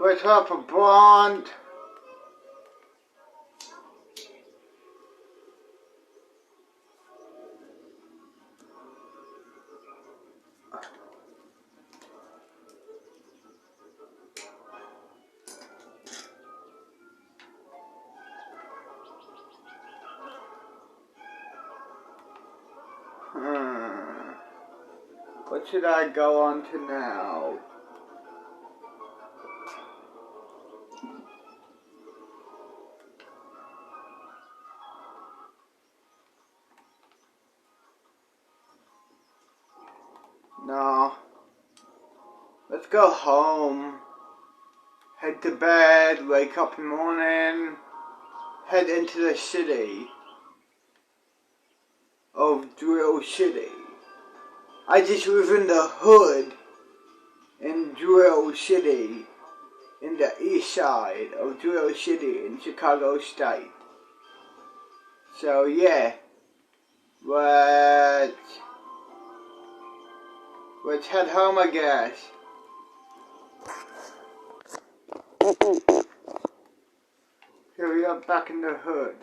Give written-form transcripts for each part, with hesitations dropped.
What's up, a blonde? What should I go on to now? No. Let's go home. Head to bed, wake up in the morning, head into the city of Drill City. I just live in the hood in Drill City, in the east side of Drill City in Chicago State. So yeah, let's head home, I guess. Here we are back in the hood.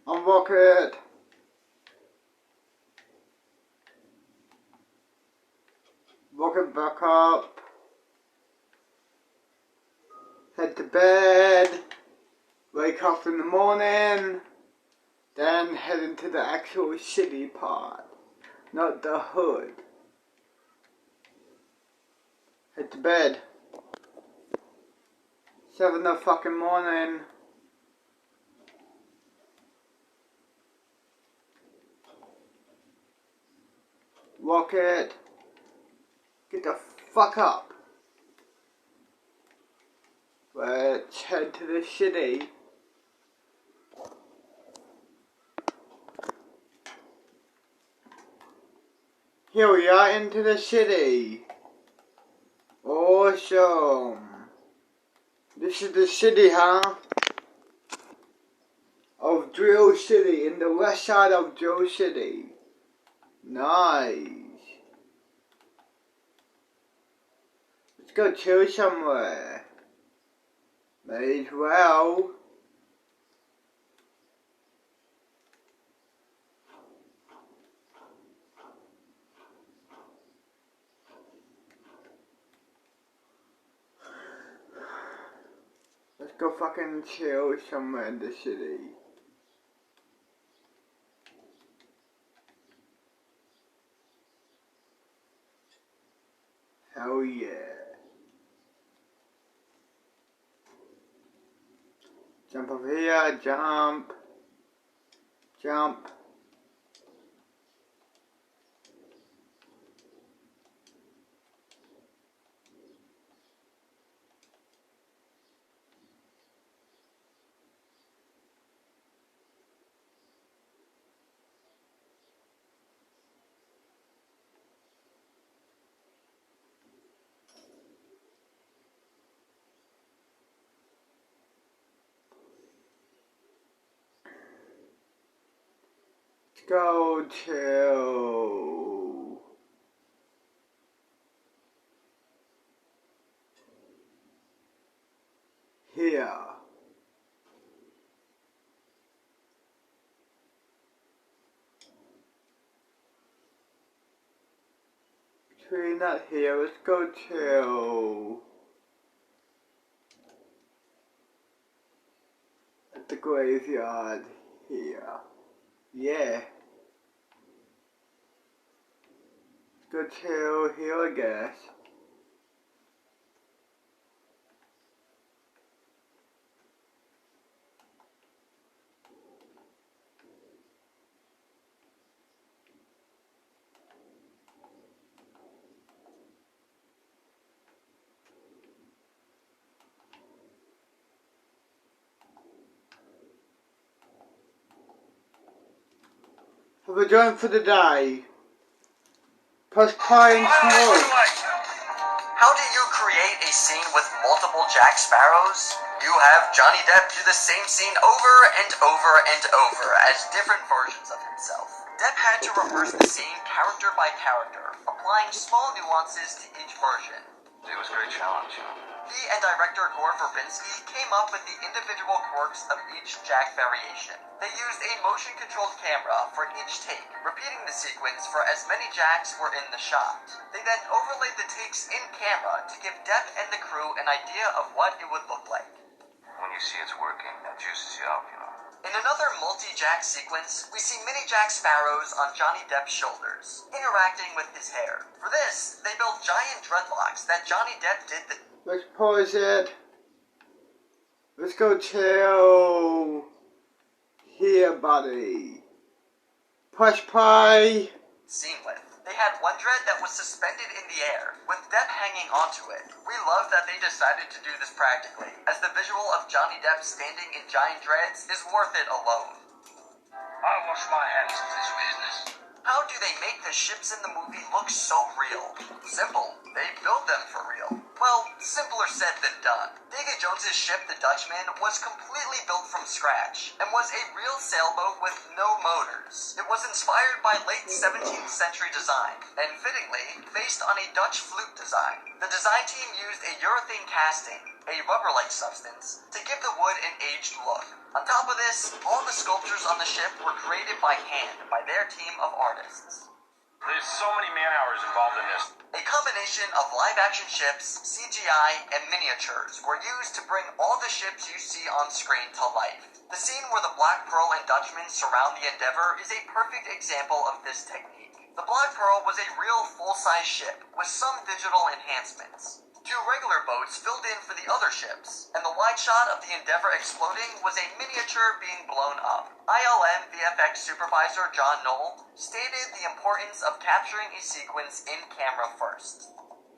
Unlock it. Lock it back up. Head to bed. Wake up in the morning. Then head into the actual city part. Not the hood. Head to bed. 7 o'clock in the morning. Lock it. Get the fuck up. Let's head to the city. Here we are into the city. Awesome. This is the city, huh? Of Drill City, in the west side of Drill City. Nice. Let's go chill somewhere. May as well. Let's go fucking chill somewhere in the city. Hell yeah. Jump over here, jump. Jump. Go to here. Actually, not here. Let's go to at the graveyard here. Yeah. Go to here, I guess. Have a joint for the day. Press play and smoke. How do you create a scene with multiple Jack Sparrows? You have Johnny Depp do the same scene over and over and over as different versions of himself. Depp had to rehearse the scene character by character, applying small nuances to each version. It was a great challenge. He and director Gore Verbinski came up with the individual quirks of each Jack variation. They used a motion-controlled camera for each take, repeating the sequence for as many Jacks were in the shot. They then overlaid the takes in camera to give Depp and the crew an idea of what it would look like. When you see it's working, that juices you up, you know. In another multi-Jack sequence, we see mini Jack Sparrows on Johnny Depp's shoulders, interacting with his hair. For this, they built giant dreadlocks that Johnny Depp did the... Let's pause it. Let's go tell... Here, buddy. Push play. scene with. They had one dread that was suspended in the air, with Depp hanging onto it. We love that they decided to do this practically, as the visual of Johnny Depp standing in giant dreads is worth it alone. I wash my hands of this business. How do they make the ships in the movie look so real? Simple. They build them for real. Well, simpler said than done. Davy Jones's ship, the Dutchman, was completely built from scratch, and was a real sailboat with no motors. It was inspired by late 17th century design, and fittingly, based on a Dutch flute design. The design team used a urethane casting, a rubber-like substance, to give the wood an aged look. On top of this, all the sculptures on the ship were created by hand by their team of artists. There's so many man-hours involved in this. A combination of live-action ships, CGI, and miniatures were used to bring all the ships you see on screen to life. The scene where the Black Pearl and Dutchman surround the Endeavour is a perfect example of this technique. The Black Pearl was a real full-size ship, with some digital enhancements. 2 regular boats filled in for the other ships, and the wide shot of the Endeavour exploding was a miniature being blown up. ILM VFX supervisor John Knoll stated the importance of capturing a sequence in camera first.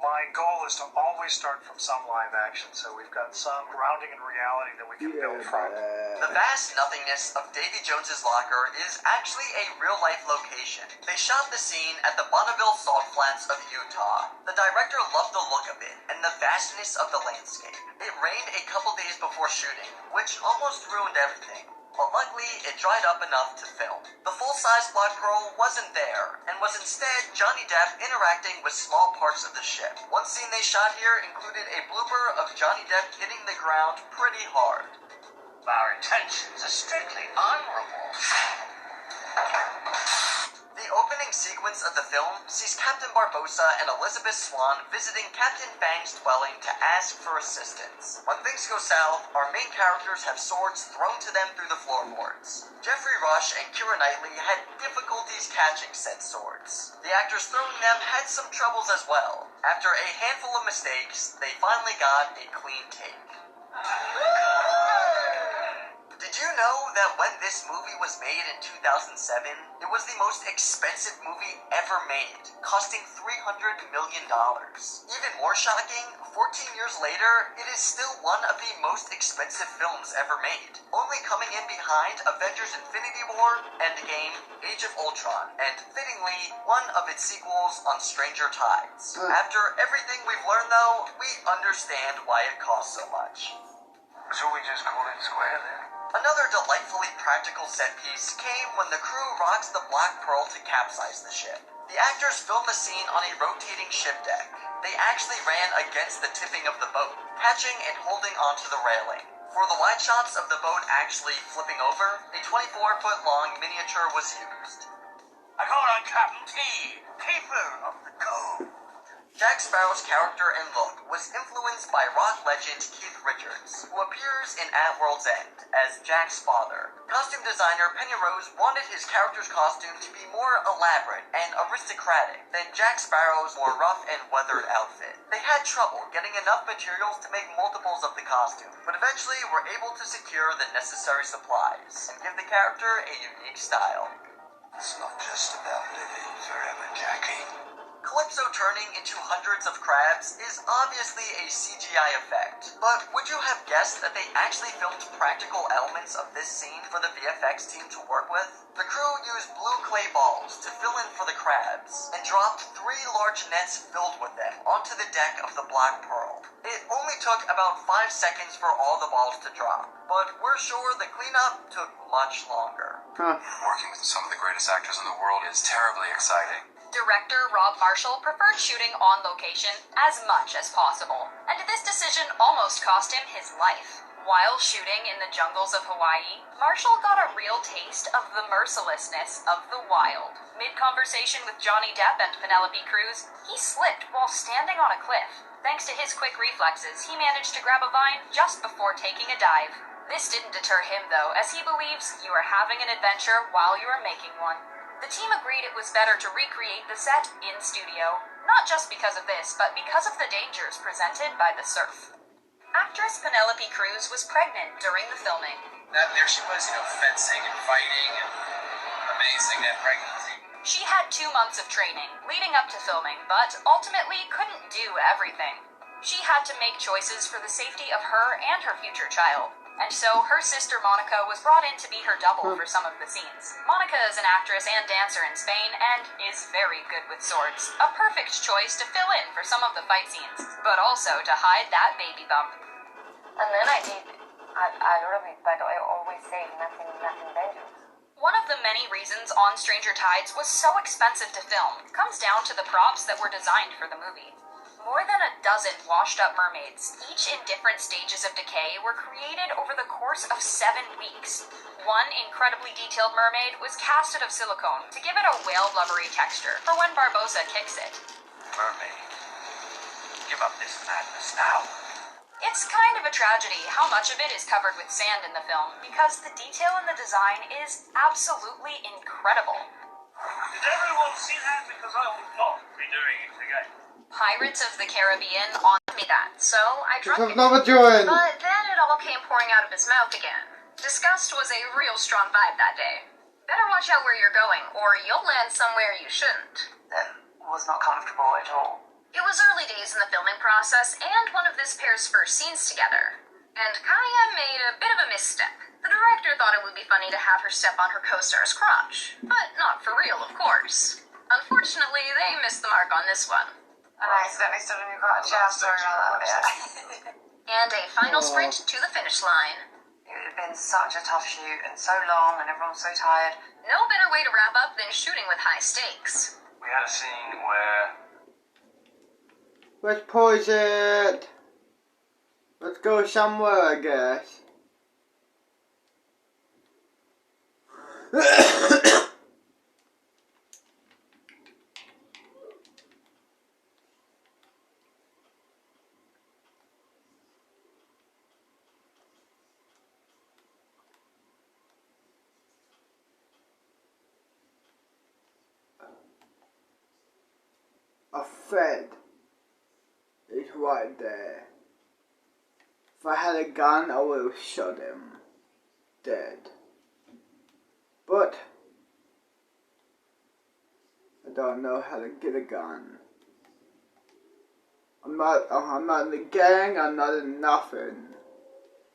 My goal is to always start from some live action, so we've got some grounding in reality that we can build from. The vast nothingness of Davy Jones's locker is actually a real-life location. They shot the scene at the Bonneville Salt Flats of Utah. The director loved the look of it and the vastness of the landscape. It rained a couple days before shooting, which almost ruined everything. But luckily, it dried up enough to film. The full-size Black Pearl wasn't there, and was instead Johnny Depp interacting with small parts of the ship. One scene they shot here included a blooper of Johnny Depp hitting the ground pretty hard. Our intentions are strictly honorable. The opening sequence of the film sees Captain Barbossa and Elizabeth Swann visiting Captain Fang's dwelling to ask for assistance. When things go south, our main characters have swords thrown to them through the floorboards. Jeffrey Rush and Keira Knightley had difficulties catching said swords. The actors throwing them had some troubles as well. After a handful of mistakes, they finally got a clean take. Did you know that when this movie was made in 2007, it was the most expensive movie ever made, costing $300 million? Even more shocking, 14 years later, it is still one of the most expensive films ever made, only coming in behind Avengers Infinity War, Endgame, Age of Ultron, and fittingly, one of its sequels on Stranger Tides. After everything we've learned though, we understand why it costs so much. So we just call it square then? Another delightfully practical set piece came when the crew rocks the Black Pearl to capsize the ship. The actors filmed the scene on a rotating ship deck. They actually ran against the tipping of the boat, catching and holding onto the railing. For the wide shots of the boat actually flipping over, a 24-foot-long miniature was used. I call on Captain T, keeper of the code. Jack Sparrow's character and look was influenced by rock legend Keith Richards, who appears in At World's End as Jack's father. Costume designer Penny Rose wanted his character's costume to be more elaborate and aristocratic than Jack Sparrow's more rough and weathered outfit. They had trouble getting enough materials to make multiples of the costume, but eventually were able to secure the necessary supplies and give the character a unique style. It's not just about living forever, Jackie. Calypso turning into hundreds of crabs is obviously a CGI effect, but would you have guessed that they actually filmed practical elements of this scene for the VFX team to work with? The crew used blue clay balls to fill in for the crabs, and dropped 3 large nets filled with them onto the deck of the Black Pearl. It only took about 5 seconds for all the balls to drop, but we're sure the cleanup took much longer. Huh. Working with some of the greatest actors in the world is terribly exciting. Director Rob Marshall preferred shooting on location as much as possible, and this decision almost cost him his life. While shooting in the jungles of Hawaii, Marshall got a real taste of the mercilessness of the wild. Mid-conversation with Johnny Depp and Penelope Cruz, he slipped while standing on a cliff. Thanks to his quick reflexes, he managed to grab a vine just before taking a dive. This didn't deter him, though, as he believes you are having an adventure while you are making one. The team agreed it was better to recreate the set in studio, not just because of this, but because of the dangers presented by the surf. Actress Penelope Cruz was pregnant during the filming. There she was, fencing and fighting and amazing that pregnancy. She had 2 months of training leading up to filming, but ultimately couldn't do everything. She had to make choices for the safety of her and her future child. And so her sister Monica was brought in to be her double for some of the scenes. Monica is an actress and dancer in Spain and is very good with swords. A perfect choice to fill in for some of the fight scenes, but also to hide that baby bump. And then I did a lot of it, but I always say nothing dangerous. One of the many reasons On Stranger Tides was so expensive to film comes down to the props that were designed for the movie. More than a dozen washed-up mermaids, each in different stages of decay, were created over the course of 7 weeks. One incredibly detailed mermaid was cast out of silicone to give it a whale blubbery texture for when Barbossa kicks it. Mermaid, give up this madness now. It's kind of a tragedy how much of it is covered with sand in the film, because the detail in the design is absolutely incredible. Did everyone see that? Because I will not be doing it again. Pirates of the Caribbean on me that, so I drunk it. Another joint. But then it all came pouring out of his mouth again. Disgust was a real strong vibe that day. Better watch out where you're going, or you'll land somewhere you shouldn't. That was not comfortable at all. It was early days in the filming process, and one of this pair's first scenes together. And Kaya made a bit of a misstep. The director thought it would be funny to have her step on her co-star's crotch. But not for real, of course. Unfortunately, they missed the mark on this one. And I accidentally stood on your crotch. Yeah, I'm sorry about that. Yeah. And a final sprint to the finish line. It had been such a tough shoot and so long and everyone was so tired. No better way to wrap up than shooting with high stakes. We had a scene where Let's pause it. Let's go somewhere, I guess. A Fred is right there. If I had a gun, I would have shot him dead. But I don't know how to get a gun. I'm not in the gang, I'm not in nothing.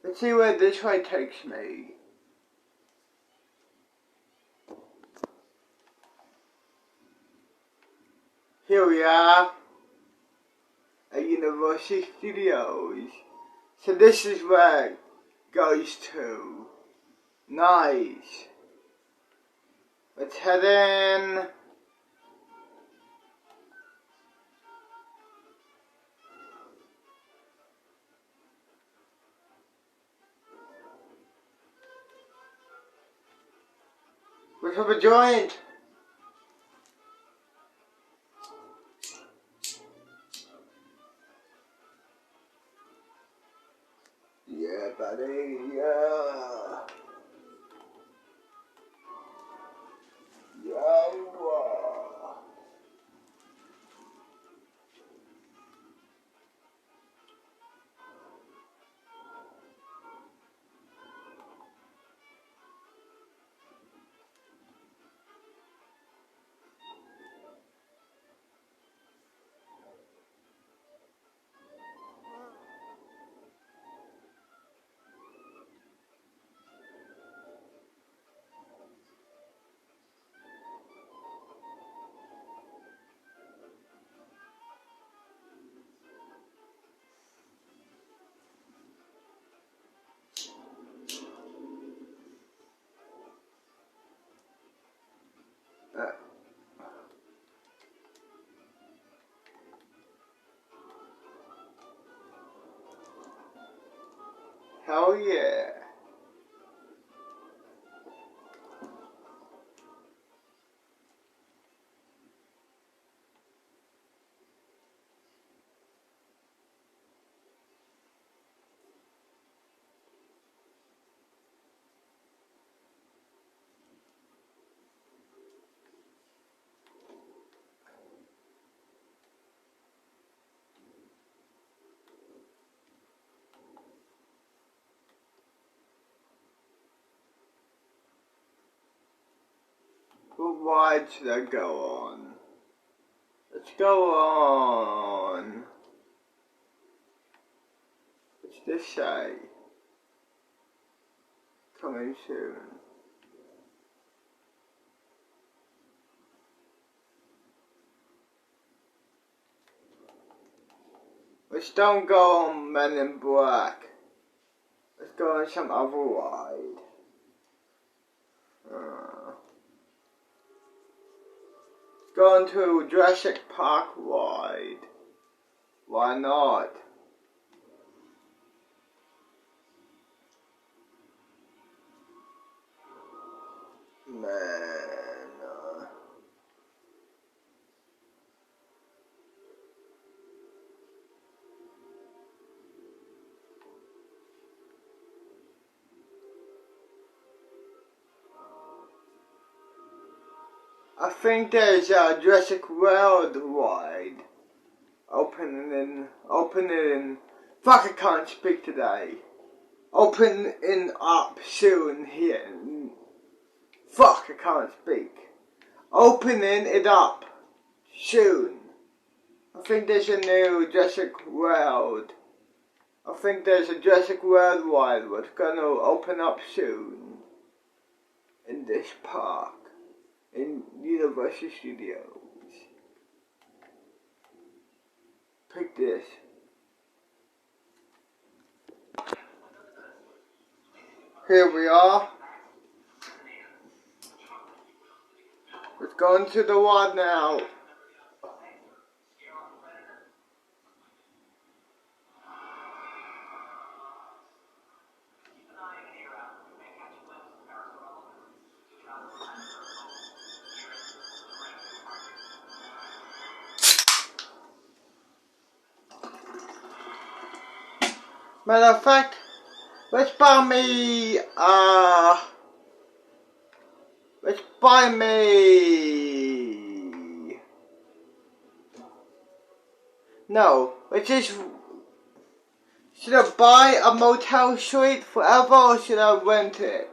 Let's see where this way takes me. Here we are at Universal Studios. So this is where it goes to. Nice. Let's head in. Let's have a joint. Yeah, buddy, yeah. Yeah. Hell yeah. What ride should I go on? Let's go on. What's this say? Coming soon. Let's don't go on Men in Black. Let's go on some other ride. Go on to Jurassic Park ride. Why not? Man. I think there's a Jurassic World ride opening, fuck, I can't speak today. Opening up soon here. Fuck, I can't speak. Opening it up soon. I think there's a new Jurassic World. I think there's a Jurassic World ride that's gonna open up soon in this park. In Universal Studios. Pick this. Here we are. Let's go into the ride now. Matter of fact, let's buy me, no, let's just, should I buy a motel suite forever or should I rent it?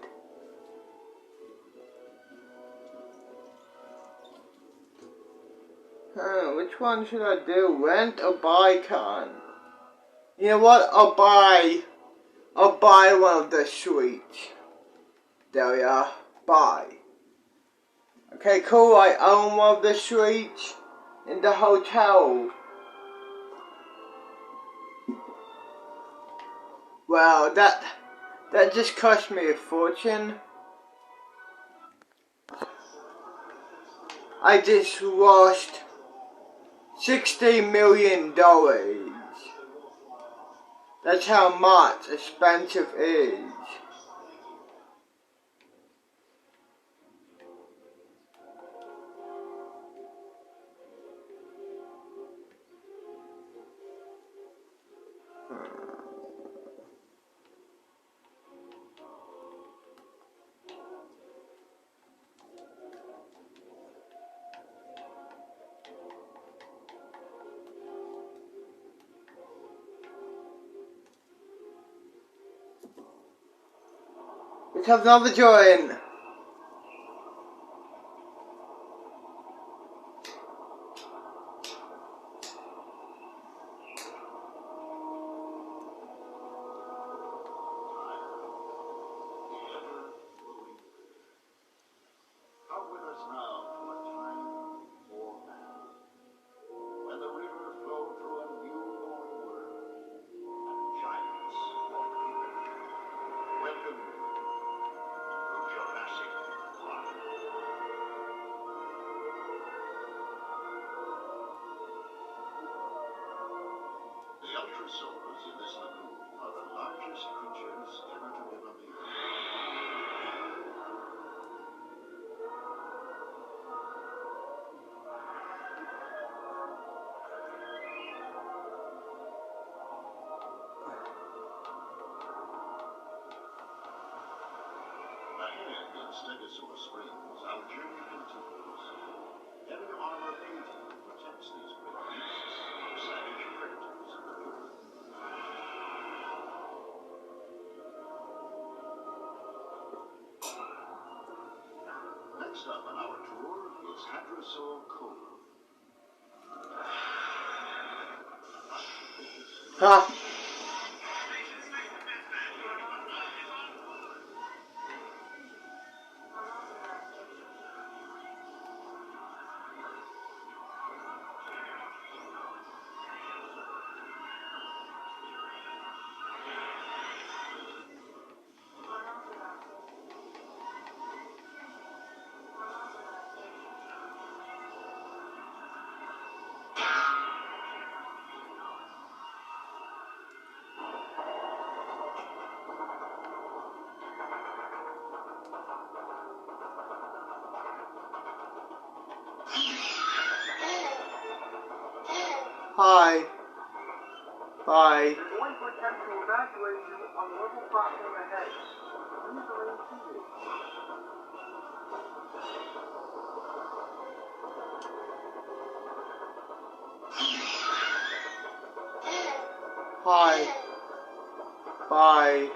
Which one should I do, rent or buy, Con? You know what, I'll buy one of the suites. There we are, buy. Okay, cool, I own one of the suites in the hotel. Well, that just cost me a fortune. I just lost $60 million. That's how much expensive it is. Let's have another join. The ultrasource in this lagoon are the largest creatures ever to live on the earth. Ahead in Stegosaur Springs, our journey continues. Heavy armor painting protects these great beasts from savage predators of the earth. Next up on our tour is Hadrosaur Cove. Ha! Hi. Bye. We're going to attempt to evacuate you on the level platform ahead. Please remain seated. Hi. Bye.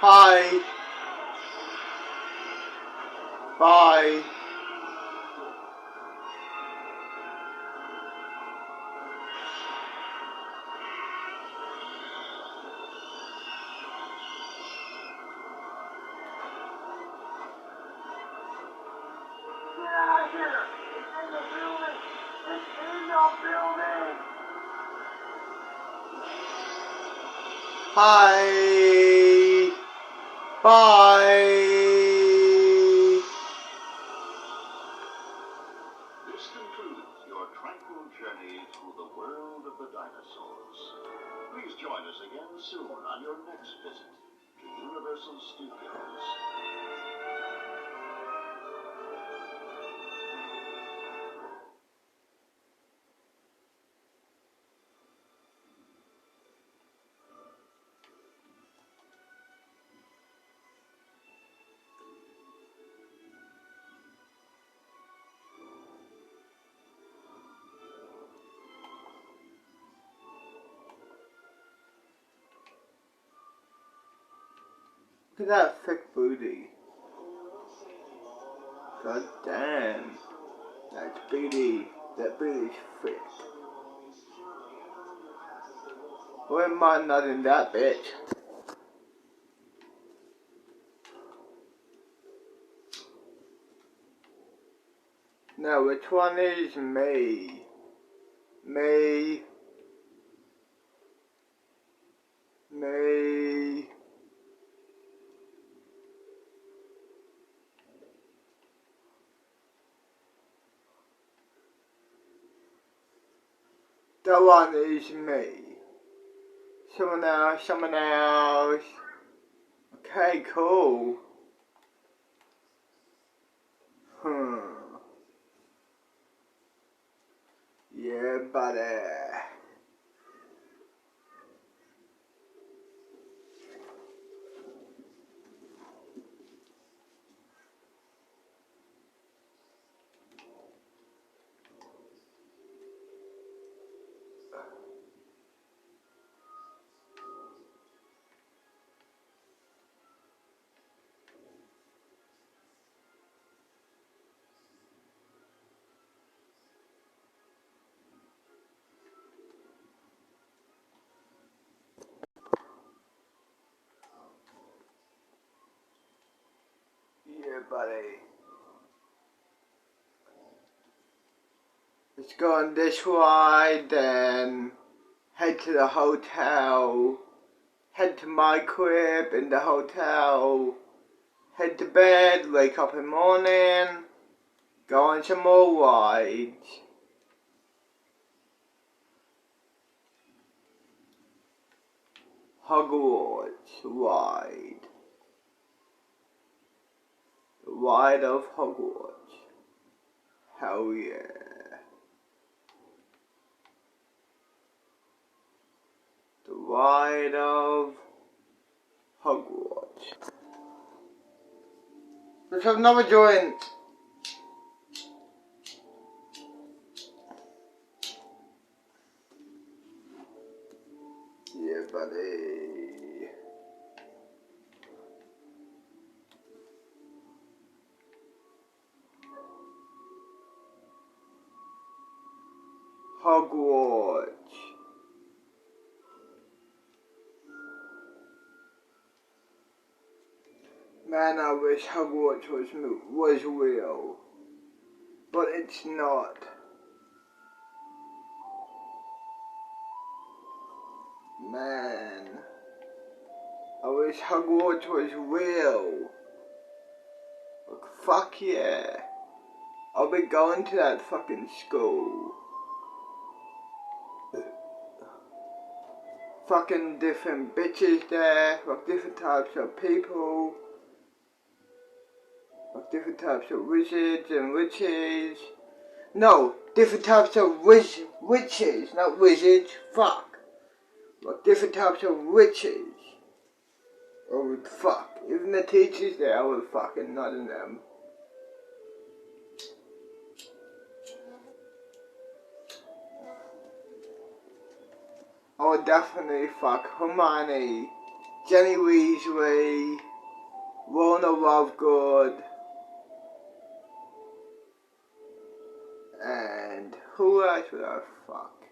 Hi. Bye. Get out of here! It's in the building! It's in the building! Hi. Bye. This concludes your tranquil journey through the world of the dinosaurs. Please join us again soon on your next visit to Universal Studios. Look at that thick booty. God damn. That's booty. That booty's thick. Why am I not in that bitch? Now, which one is me? Me. Me. That one is me. Someone else, someone else. Okay, cool. Yeah, buddy. Yeah, buddy. It's going this way, then head to the hotel, head to my crib in the hotel, head to bed, wake up in the morning, go on some more rides. Hogwarts ride. The ride of Hogwarts. Hell yeah. The ride of Hogwarts. Let's have another joint. Yeah, buddy. Hogwarts. Man, I wish Hogwarts was real, but it's not. Man, I wish Hogwarts was real. Like, fuck yeah. I'll be going to that fucking school. Fucking different bitches there, like different types of people, like different types of wizards and witches. No, different types of witches, not wizards, fuck. Like different types of witches. I would fuck. Even the teachers there, I would fucking nut in them. I would definitely fuck Hermione, Jenny Weasley, Rona Lovegood, and who else would I fuck?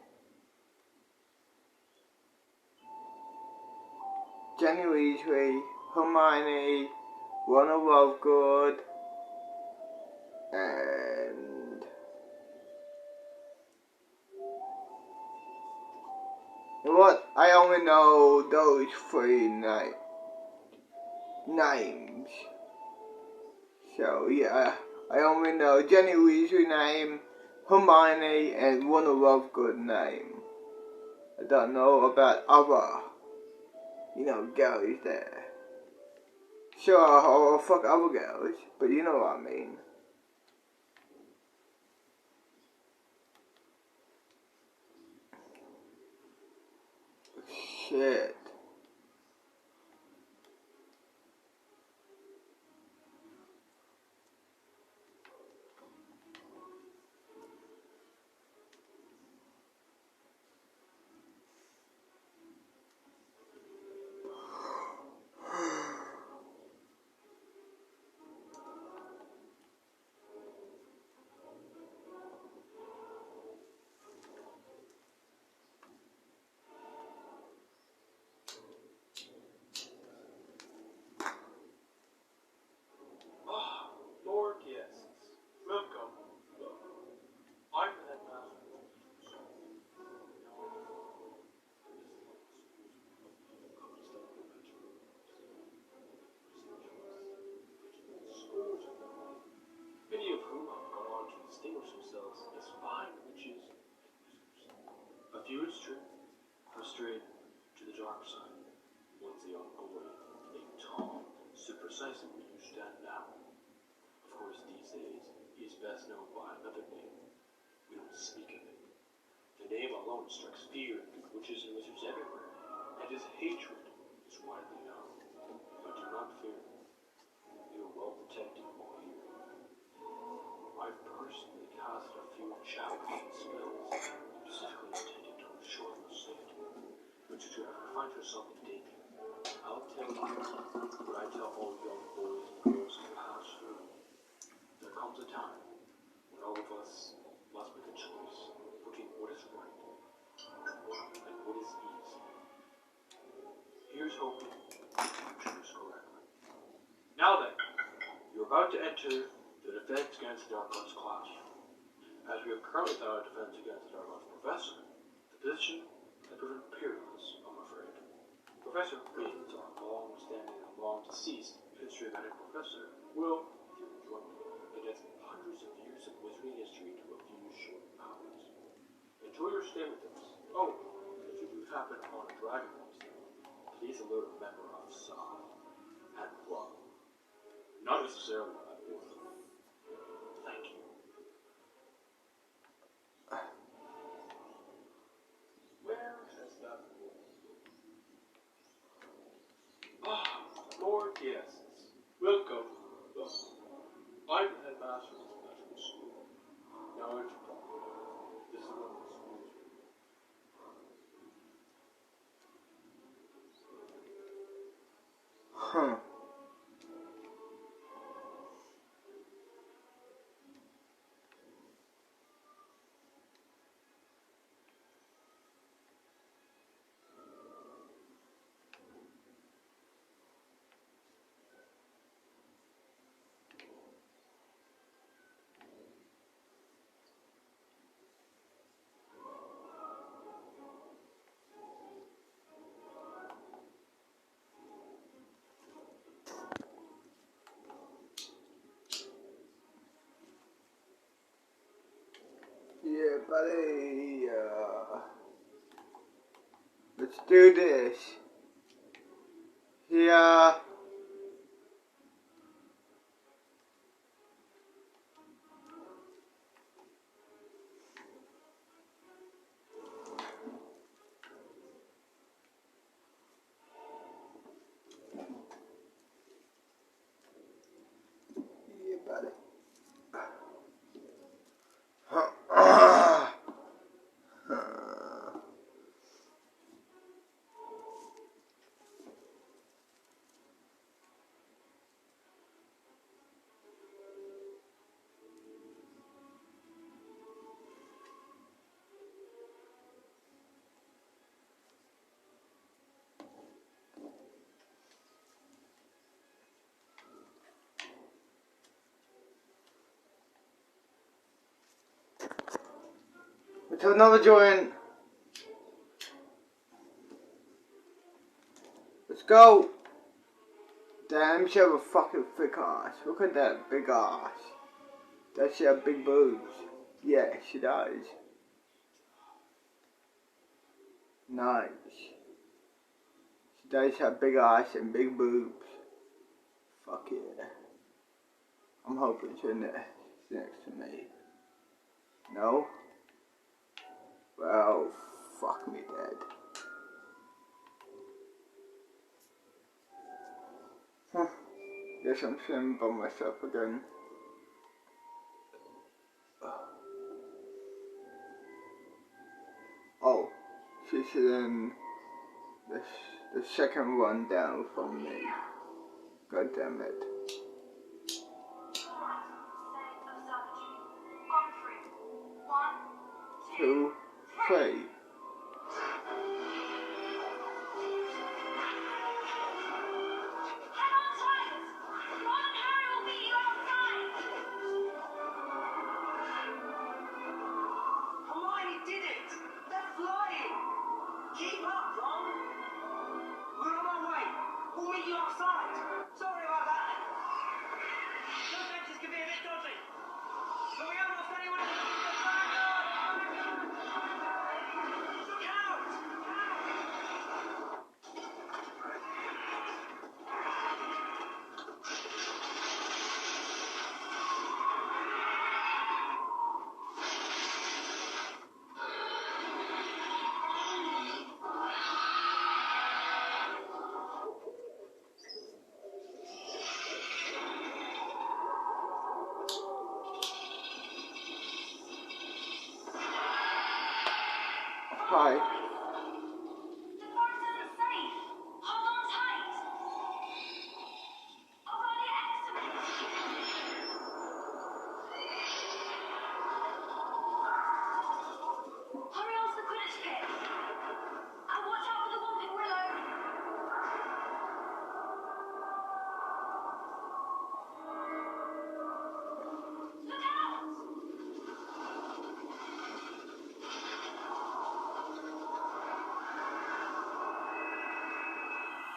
Jenny Weasley, Hermione, Rona Lovegood, and you know what? I only know those three names. So yeah, I only know Jenny Weasley name, Hermione, and Rona Lovegood name. I don't know about other, girls there. Sure, I'll fuck other girls, but you know what I mean. Shit. Lord, yes. Welcome. I'm the headmaster. Many of whom have gone on to distinguish themselves as fine witches. A few, it's true, have strayed to the dark side. One's the young boy, named Tom, stood precisely where you stand now. Of course, these days, he is best known by another name. We don't speak of it. The name alone strikes fear into witches and wizards everywhere, and his hatred is widely known. But do not fear. You are well protected while here. I've personally cast a few chapters and spells, specifically intended to ensure your safety. But should you ever find yourself in danger, I'll tell you what I tell all young boys and girls who pass through. There comes a time when all of us must make a choice between what is right and what is easy. Here's hoping you choose correctly. Now then, you're about to enter the Defense Against the Dark Arts class. As we are currently without a Defense Against the Dark Arts professor, the position to prevent perils, I'm afraid. Professor Green's our long-standing and long-deceased history-medic professor will, if you will join me, condense hundreds of years of wizarding history into a few short hours. Enjoy your stay with us. Oh, and should you happen upon a dragon monster, please alert a member of Sa and Plum. Not necessarily an orphan. Thank you. Where has that been? Ah, more guests. Welcome. I'm the headmaster of this magical school. Now enter Plum. This is one of the school's Huh. Yeah, buddy. Let's do this. Yeah. Yeah, buddy. Let's have another joint. Let's go. Damn, she have a fucking thick ass. Look at that big ass. Does she have big boobs? Yeah, she does. Nice. She does have big ass and big boobs. Fuck yeah. I'm hoping she's next to me. No? Well, fuck me dead. Huh. Guess I'm sitting by myself again. Oh, she's in the second one down from me. God damn it. Two, three.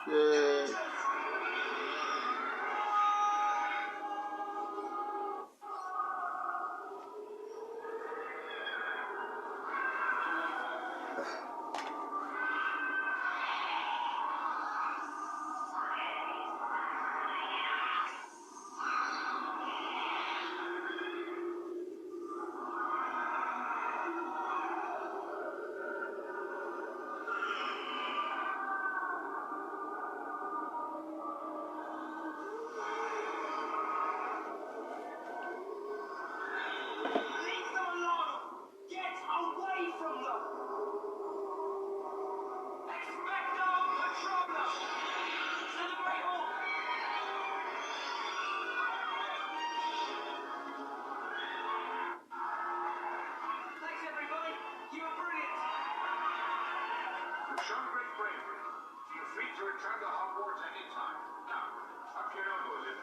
shit. Leave them alone! Get away from them! Expecto Patronum! To the Great Hall! Thanks, everybody! You were brilliant! You've shown great bravery. Feel free to return to Hogwarts anytime. Now, up your elbows in.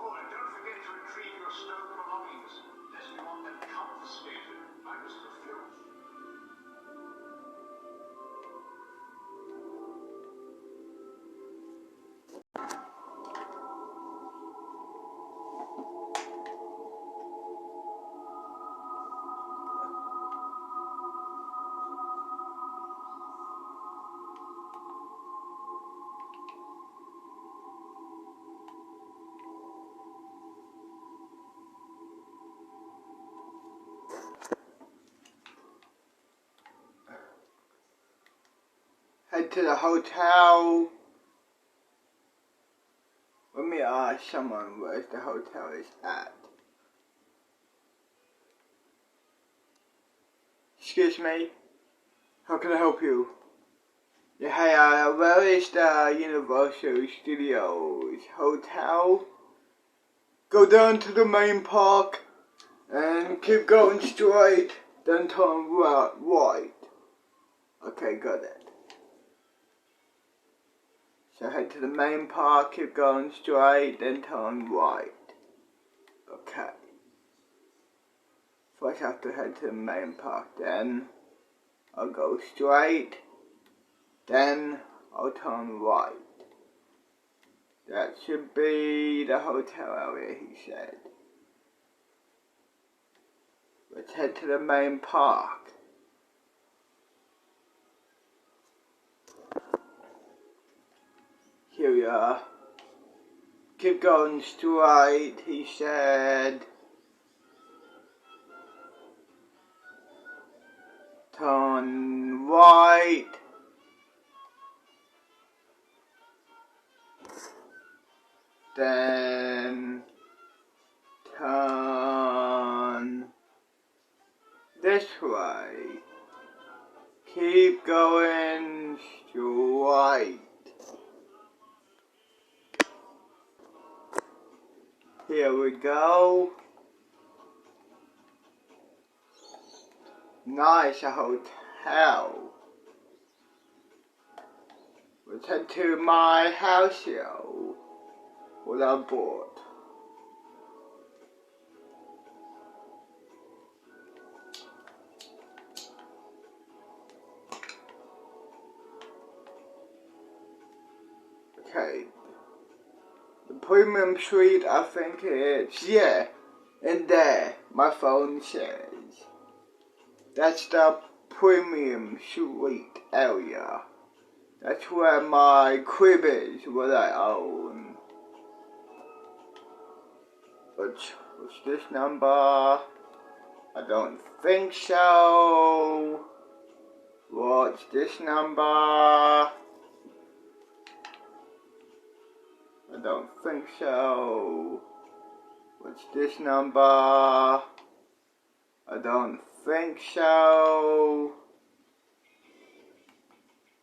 Oh, and don't forget to retrieve your stolen belongings, lest you want them confiscated by Mr. Filch. Head to the hotel. Let me ask someone where the hotel is at. Excuse me, how can I help you? Yeah, hey, where is the Universal Studios hotel? Go down to the main park and keep going straight, then turn right. Okay, got it. So head to the main park, keep going straight, then turn right. Okay. First I have to head to the main park, then I'll go straight, then I'll turn right. That should be the hotel area, he said. Let's head to the main park. Here we are. Keep going straight, he said. Turn right. Then turn this way. Keep going straight. Here we go. Nice, a hotel. Let's head to my house here. What I bought. Okay. The premium suite, I think it's, yeah, in there, my phone says. That's the premium suite area. That's where my crib is, what I own. What's this number? I don't think so. What's this number? I don't think so. What's this number? I don't think so.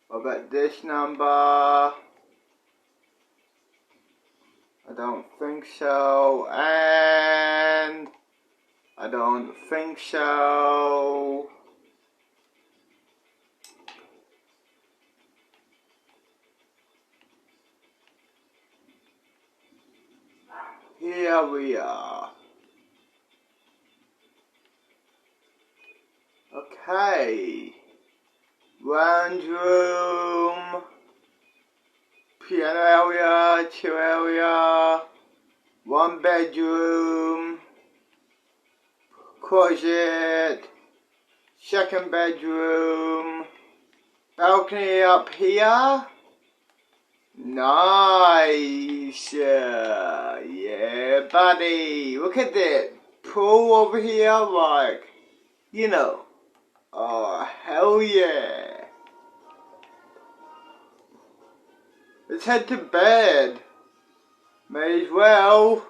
What about this number? I don't think so. And I don't think so. Here we are. Hey. Lounge room. Piano area, chill area. 1 bedroom. Closet. 2nd bedroom. Balcony up here. Nice. Yeah, buddy. Look at that pool over here. Like, you know. Oh, hell yeah. Let's head to bed. May as well.